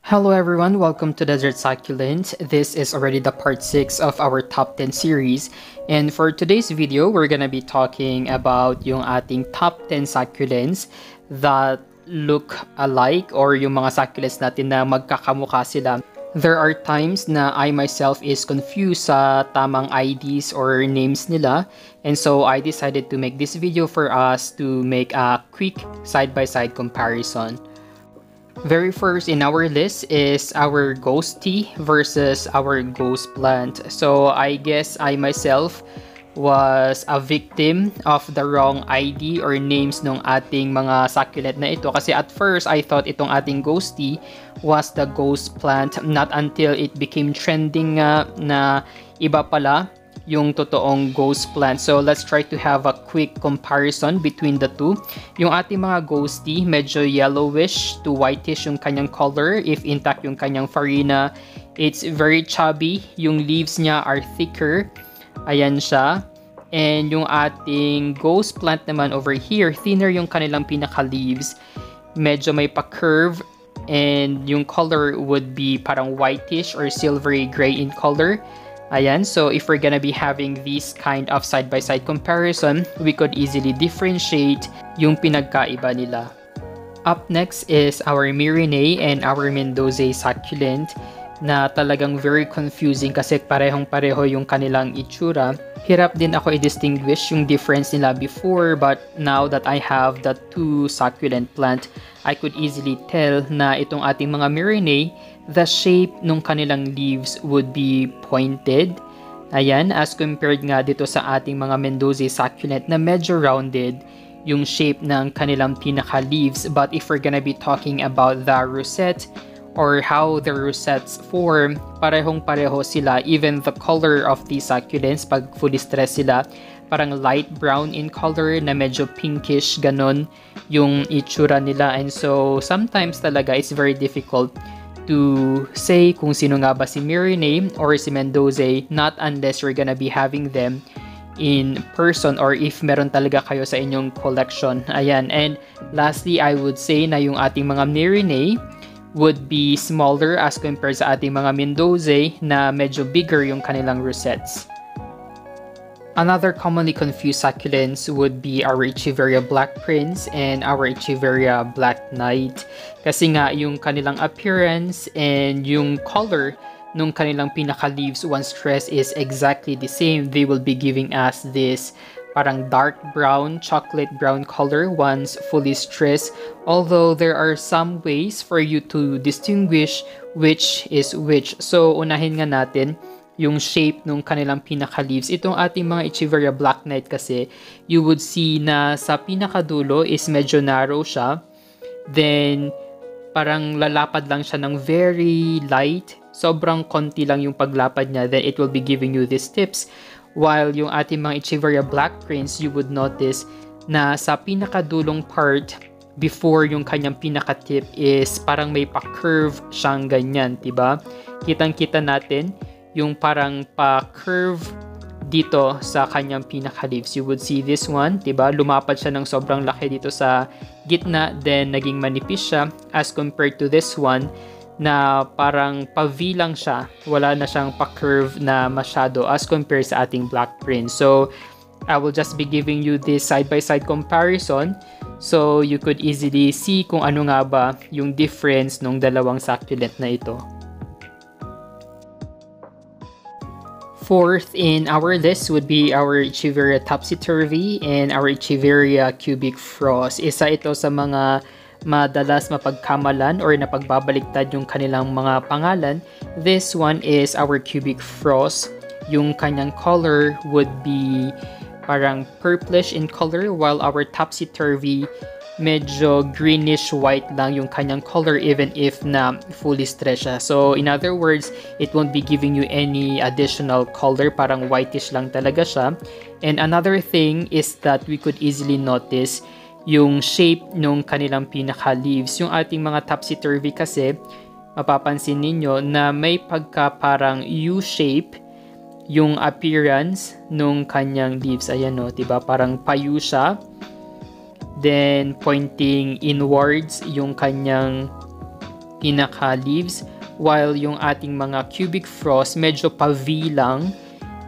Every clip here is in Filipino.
Hello everyone, welcome to Desert Succulent. This is already the part 6 of our top 10 series. And for today's video, we're gonna be talking about yung ating top 10 succulents that look alike or yung mga succulents natin na magkakamukha sila. There are times na I myself is confused sa tamang IDs or names nila. And so I decided to make this video for us to make a quick side-by-side comparison. Very first in our list is our ghost tea versus our ghost plant. So I guess I myself was a victim of the wrong ID or names ng ating mga succulent na ito. Kasi at first, I thought itong ating ghost tea was the ghost plant. Not until it became trending na iba pala yung totoong ghost plant. So let's try to have a quick comparison between the two. Yung ating mga ghost tea, medyo yellowish to whitish yung kanyang color. If intact yung kanyang farina, it's very chubby. Yung leaves niya are thicker. Ayan siya. And yung ating ghost plant naman over here, thinner yung kanilang pinaka-leaves. Medyo may pa-curve. And yung color would be parang whitish or silvery gray in color. Ayan, so if we're gonna be having this kind of side-by-side comparison, we could easily differentiate yung pinagkaiba nila. Up next is our Marinae and our Mendoza succulent na talagang very confusing kasi parehong-pareho yung kanilang itsura. Hirap din ako i-distinguish yung difference nila before, but now that I have the two succulent plant, I could easily tell na itong ating mga Marinae, the shape ng kanilang leaves would be pointed. Ayan, as compared nga dito sa ating mga Mendoza succulent na medyo rounded yung shape ng kanilang pinaka-leaves. But if we're gonna be talking about the rosette or how the rosettes form, parehong-pareho sila. Even the color of these succulents, pag fully stressed sila, parang light brown in color na medyo pinkish, ganon yung itsura nila. And so, sometimes talaga, it's very difficult to say kung sino nga ba si Marinae or si Mendoza, not unless you're gonna be having them in person or if meron talaga kayo sa inyong collection. Ayan. And lastly, I would say na yung ating mga Marinae would be smaller as compared sa ating mga Mendoza na medyo bigger yung kanilang rosettes. Another commonly confused succulents would be our Chivaria Black Prince and our Chivaria Black Knight. Kasi nga yung kanilang appearance and yung color nung kanilang pinaka-leaves once stressed is exactly the same. They will be giving us this parang dark brown, chocolate brown color once fully stressed. Although there are some ways for you to distinguish which is which. So unahin nga natin yung shape ng kanilang pinaka-leaves. Itong ating mga Chivaria Black Knight kasi, you would see na sa pinakadulo is medyo narrow siya. Then, parang lalapad lang siya ng very light. Sobrang konti lang yung paglapad niya. Then, it will be giving you these tips. While yung ating mga Chivaria Black Prince, you would notice na sa pinakadulong part, before yung kanyang pinaka-tip is parang may pa-curve siyang ganyan, diba? Kitang-kita natin yung parang pa-curve dito sa kanyang pinaka-leaves. You would see this one, diba? Lumapad siya ng sobrang laki dito sa gitna, then naging manipis siya as compared to this one na parang pa-V lang siya. Wala na siyang pa-curve na masyado as compared sa ating Black Prince. So, I will just be giving you this side-by-side comparison so you could easily see kung ano nga ba yung difference ng dalawang succulent na ito. Fourth in our list would be our Chivaria Topsy Turvy and our Chivaria Cubic Frost. Isa ito sa mga madalas mapagkamalan or napagbabaliktad yung kanilang mga pangalan. This one is our Cubic Frost. Yung kanyang color would be parang purplish in color, while our Topsy Turvy medyo greenish white lang yung kanyang color even if na fully stressed siya. So in other words, it won't be giving you any additional color, parang whitish lang talaga siya. And another thing is that we could easily notice yung shape ng kanilang pinaka-leaves. Yung ating mga Topsy Turvy kasi, mapapansin ninyo na may pagka parang U-shape yung appearance ng kanyang leaves. Ayan o, diba? Parang payu siya. Then, pointing inwards yung kanyang pinaka-leaves, while yung ating mga cubic frost medyo pa-V lang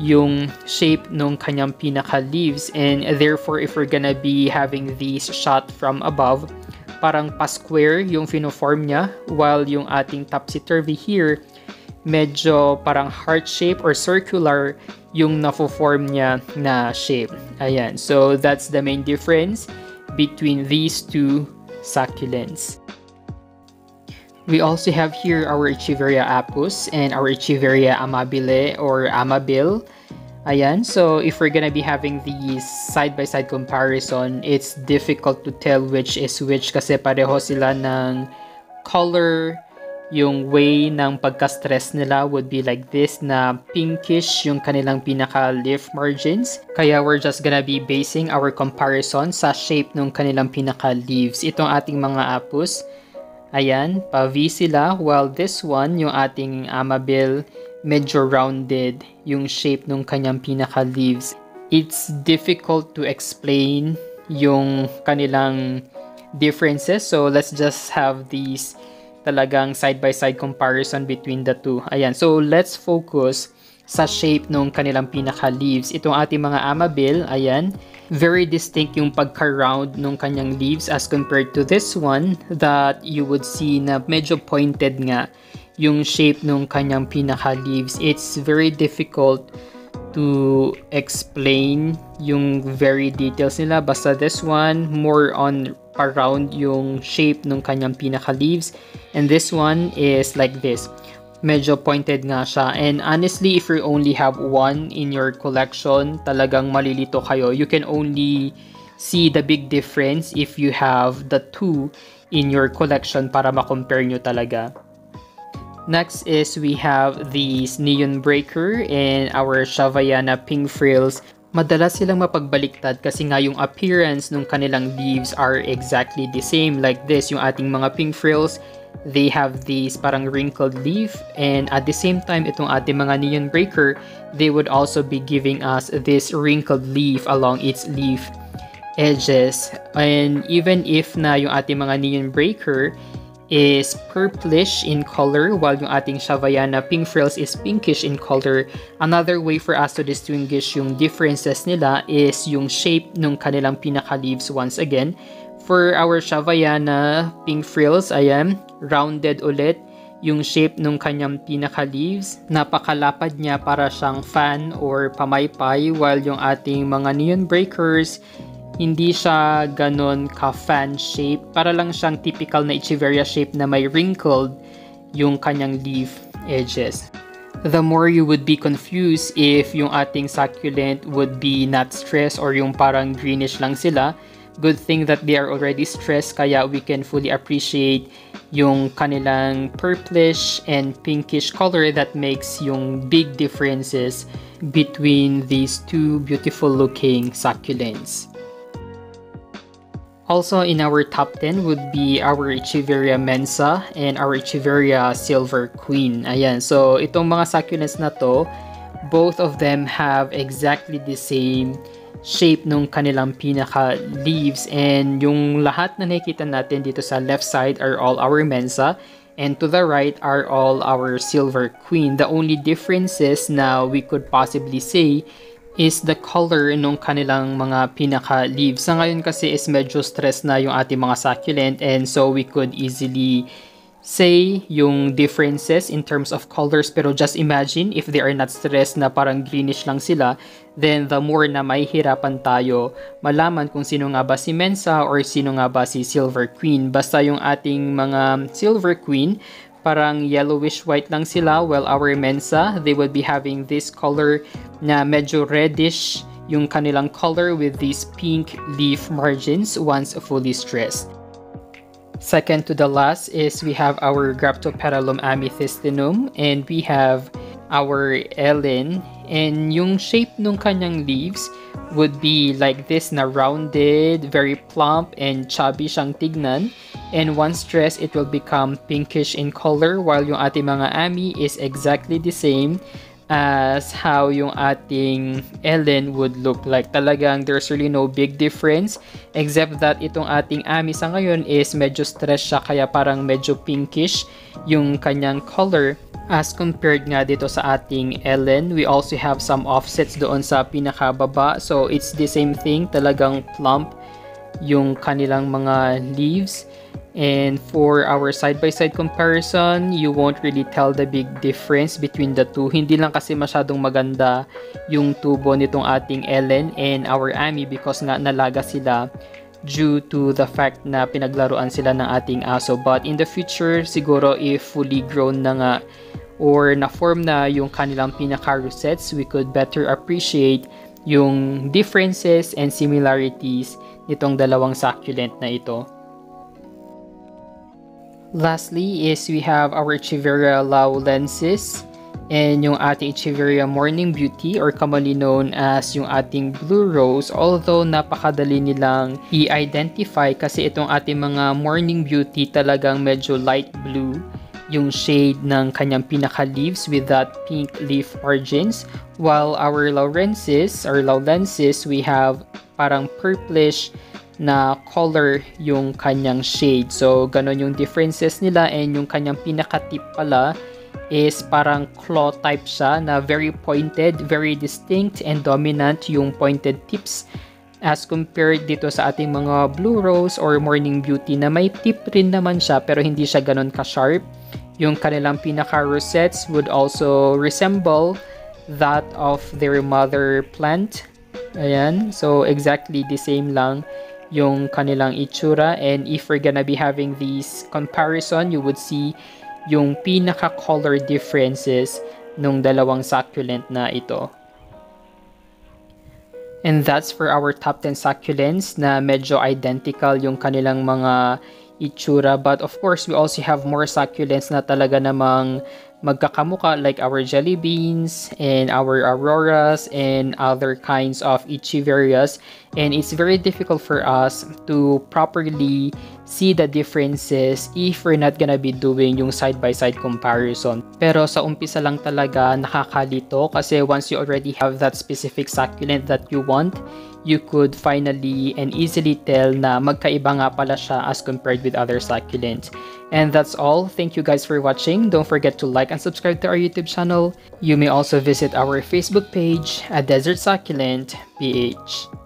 yung shape nung kanyang pinaka-leaves, and therefore if we're gonna be having these shot from above, parang pa-square yung fino-form niya, while yung ating Topsy Turvy here medyo parang heart shape or circular yung nafo-form niya na shape. Ayan, so that's the main difference between these two succulents. We also have here our Chivaria apus and our Chivaria Amabile or Amabile. Ayan, so if we're gonna be having these side-by-side comparison, it's difficult to tell which is which kasi pareho sila ng color. Yung way ng pagka-stress nila would be like this, na pinkish yung kanilang pinaka-leaf margins. Kaya we're just gonna be basing our comparison sa shape ng kanilang pinaka-leaves. Itong ating mga apus, ayan, pa-V sila, while this one, yung ating Amabile, medyo rounded yung shape ng kanyang pinaka-leaves. It's difficult to explain yung kanilang differences, so let's just have these talagang side-by-side comparison between the two. Ayan, so let's focus sa shape ng kanilang pinaka-leaves. Itong ating mga Amabile, ayan, very distinct yung pagka-round ng kanyang leaves as compared to this one that you would see na medyo pointed nga yung shape ng kanyang pinaka-leaves. It's very difficult to explain yung very details nila. Basta this one, more on around yung shape ng kanyang pinaka-leaves. And this one is like this. Medyo pointed nga siya. And honestly, if you only have one in your collection, talagang malilito kayo. You can only see the big difference if you have the two in your collection para ma-compare nyo talaga. Next is we have these Neon Breaker and our Shavayana Pink Frills. Madalas silang mapagbaliktad kasi nga yung appearance ng kanilang leaves are exactly the same. Like this, yung ating mga Pink Frills, they have these parang wrinkled leaf, and at the same time, itong ating mga Neon Breaker, they would also be giving us this wrinkled leaf along its leaf edges. And even if na yung ating mga Neon Breaker is purplish in color, while yung ating Shavayana Pink Frills is pinkish in color, another way for us to distinguish yung differences nila is yung shape ng kanilang pinaka-leaves once again. For our Shavayana Pink Frills, ayan, rounded ulit yung shape ng kanyang pinaka-leaves. Napakalapad niya para siyang fan or pamaypay, while yung ating mga Neon Breakers, hindi siya ganon ka-fan shape. Para lang siyang typical na Chivaria shape na may wrinkled yung kanyang leaf edges. The more you would be confused if yung ating succulent would be not stressed or yung parang greenish lang sila. Good thing that they are already stressed, kaya we can fully appreciate yung kanilang purplish and pinkish color that makes yung big differences between these two beautiful looking succulents. Also in our top 10 would be our Chivaria Mensa and our Chivaria Silver Queen. Ayan, so itong mga succulents na to, both of them have exactly the same shape nung kanilang pinaka leaves, and yung lahat na nakikita natin dito sa left side are all our Mensa, and to the right are all our Silver Queen. The only differences na we could possibly say is the color nung kanilang mga pinaka-leaves. Sa ngayon kasi is medyo stress na yung ating mga succulent, and so we could easily say yung differences in terms of colors, pero just imagine if they are not stressed na parang greenish lang sila, then the more na may hirapan tayo malaman kung sino nga ba si Mensa or sino nga ba si Silver Queen. Basta yung ating mga Silver Queen, parang yellowish white lang sila, while our Mensa, they would be having this color na medyo reddish yung kanilang color with these pink leaf margins once fully stressed. Second to the last is we have our Graftoparalum Amythestinum, and we have our Ellen, and yung shape nung kanyang leaves would be like this na rounded, very plump and chubby siyang tignan. And once stressed, it will become pinkish in color, while yung ating mga Ami is exactly the same as how yung ating Ellen would look like. Talagang there's really no big difference except that itong ating Ami sa ngayon is medyo stress siya kaya parang medyo pinkish yung kanyang color as compared nga dito sa ating Ellen. We also have some offsets doon sa pinakababa, so it's the same thing, talagang plump yung kanilang mga leaves. And for our side-by-side comparison, you won't really tell the big difference between the two. Hindi lang kasi masyadong maganda yung tubo nitong ating Ellen and our Ami because nga nalaga sila due to the fact na pinaglaruan sila ng ating aso. But in the future, siguro if fully grown na nga or na-form na yung kanilang pinaka-rosettes, we could better appreciate yung differences and similarities nitong dalawang succulent na ito. Lastly is we have our Chivalria Laloensis and yung ating Chivaria Morning Beauty or commonly known as yung ating Blue Rose, although napakadali nilang i-identify kasi itong ating mga Morning Beauty talagang medyo light blue yung shade ng kanyang pinaka-leaves with that pink leaf margins, while our Laloensis we have parang purplish na color yung kanyang shade. So, ganon yung differences nila and yung kanyang pinaka-tip pala is parang claw type siya na very pointed, very distinct and dominant yung pointed tips as compared dito sa ating mga Blue Rose or Morning Beauty na may tip rin naman siya pero hindi siya ganon ka-sharp. Yung kanilang pinaka-rosettes would also resemble that of their mother plant. Ayan, so exactly the same lang yung kanilang itsura, and if we're gonna be having these comparison, you would see yung pinaka-color differences nung dalawang succulent na ito. And that's for our top 10 succulents na medyo identical yung kanilang mga itsura. But of course, we also have more succulents na talaga namang magkakamuka like our jelly beans and our auroras and other kinds of Chivarias, and it's very difficult for us to properly see the differences if we're not gonna be doing yung side-by-side comparison. Pero sa umpisa lang talaga nakakalito kasi once you already have that specific succulent that you want, you could finally and easily tell na magkaiba nga pala siya as compared with other succulents. And that's all. Thank you guys for watching. Don't forget to like and subscribe to our YouTube channel. You may also visit our Facebook page at Desert Succulent PH.